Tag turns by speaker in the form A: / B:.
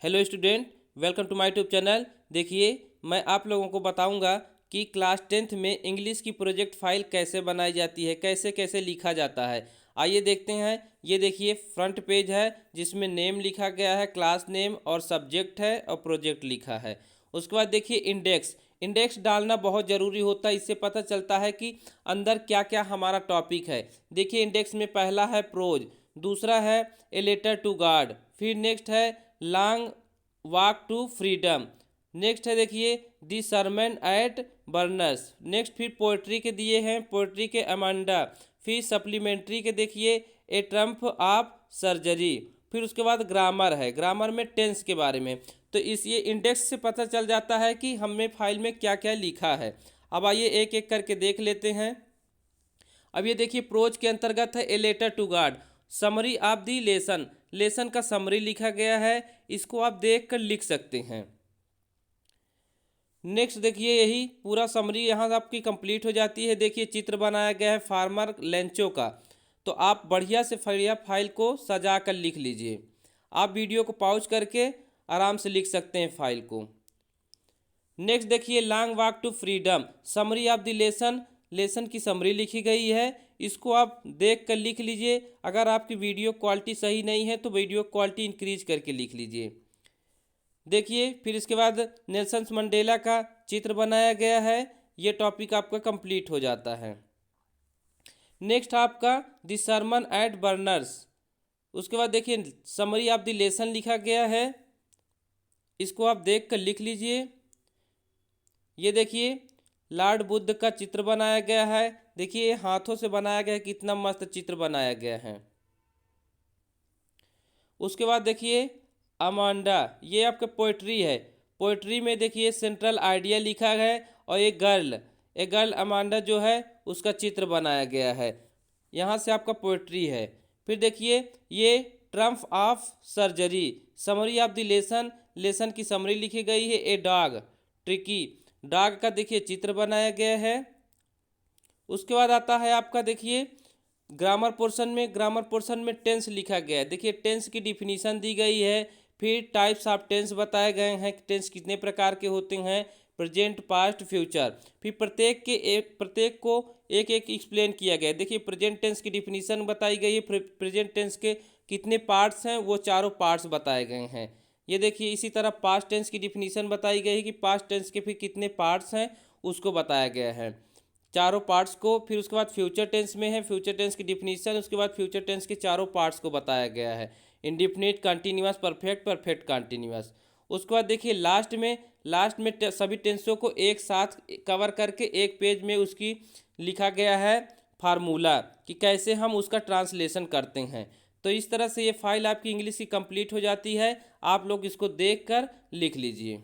A: Hello student, welcome to my YouTube channel. देखिए, मैं आप लोगों को बताऊंगा कि क्लास 10th में इंग्लिश की प्रोजेक्ट फाइल कैसे बनाई जाती है, कैसे कैसे लिखा जाता है। आइए देखते हैं। ये देखिए फ्रंट पेज है जिसमें नेम लिखा गया है, क्लास नेम, और सब्जेक्ट है और प्रोजेक्ट लिखा है। उसके बाद देखिए इंडेक्स। इंडेक्स डालना बहुत ज़रूरी होता है, इससे पता चलता है कि अंदर क्या क्या हमारा टॉपिक है। देखिए इंडेक्स में पहला है प्रोज, दूसरा है ए लेटर टू गॉड, फिर नेक्स्ट है long walk to freedom, next है देखिए the sermon at Benares, next फिर पोइट्री के दिए हैं, पोइट्री के अमांडा, फिर सप्लीमेंट्री के देखिए ए ट्रम्प ऑफ सर्जरी, फिर उसके बाद ग्रामर है, ग्रामर में टेंस के बारे में। तो इस ये इंडेक्स से पता चल जाता है कि हमने फाइल में क्या क्या लिखा है। अब आइए एक एक करके देख लेते हैं। अब ये देखिए प्रोज के अंतर्गत है a letter to God, summary of the lesson, lesson का समरी लिखा गया है, इसको आप देख कर लिख सकते हैं। नेक्स्ट देखिए यही पूरा समरी यहाँ आपकी कंप्लीट हो जाती है। देखिए चित्र बनाया गया है फार्मर लेंचो का, तो आप बढ़िया से बढ़िया फाइल को सजा कर लिख लीजिए। आप वीडियो को पॉज करके आराम से लिख सकते हैं फाइल को। नेक्स्ट देखिए long walk to freedom, summary of the lesson, lesson की समरी लिखी गई है, इसको आप देख कर लिख लीजिए। अगर आपकी वीडियो क्वालिटी सही नहीं है तो वीडियो क्वालिटी इंक्रीज करके लिख लीजिए। देखिए फिर इसके बाद नेल्सन मंडेला का चित्र बनाया गया है, ये टॉपिक आपका कंप्लीट हो जाता है। नेक्स्ट आपका द सरमन एट बर्नर्स, उसके बाद देखिए समरी ऑफ द लेसन लिखा गया है, इसको आप देख कर लिख लीजिए। ये देखिए लॉर्ड बुद्ध का चित्र बनाया गया है, देखिए हाथों से बनाया गया है, कितना मस्त चित्र बनाया गया है। उसके बाद देखिए अमांडा, ये आपका पोइट्री है, पोइट्री में देखिए सेंट्रल आइडिया लिखा है, और एक गर्ल अमांडा जो है उसका चित्र बनाया गया है। यहाँ से आपका पोइट्री है। फिर देखिए ये Trump of surgery, summary of the lesson, lesson की समरी लिखी गई है। ए डॉग ट्रिकी, डॉग का देखिए चित्र बनाया गया है। उसके बाद आता है आपका देखिए ग्रामर पोर्शन में, ग्रामर पोर्शन में टेंस लिखा गया है, देखिए टेंस की डिफिनीशन दी गई है, फिर टाइप्स ऑफ टेंस बताए गए हैं, टेंस कितने प्रकार के होते हैं, प्रेजेंट पास्ट फ्यूचर, फिर प्रत्येक को एक एक एक्सप्लेन किया गया है। देखिए प्रेजेंट टेंस की डिफिनीशन बताई गई है, प्रेजेंट टेंस के कितने पार्ट्स हैं वो चारों पार्ट्स बताए गए हैं। ये देखिए इसी तरह पास्ट टेंस की डिफिनीशन बताई गई है कि पास्ट टेंस के फिर कितने पार्ट्स हैं उसको बताया गया है, चारों पार्ट्स को। फिर उसके बाद फ्यूचर टेंस में है फ्यूचर टेंस की डिफिनीशन, उसके बाद फ्यूचर टेंस के चारों पार्ट्स को बताया गया है, indefinite, continuous, perfect, perfect continuous. उसके बाद देखिए लास्ट में सभी टेंसों को एक साथ कवर करके एक पेज में उसकी लिखा गया है फार्मूला कि कैसे हम उसका ट्रांसलेशन करते हैं। तो इस तरह से ये फाइल आपकी इंग्लिश की कंप्लीट हो जाती है। आप लोग इसको देख कर लिख लीजिए।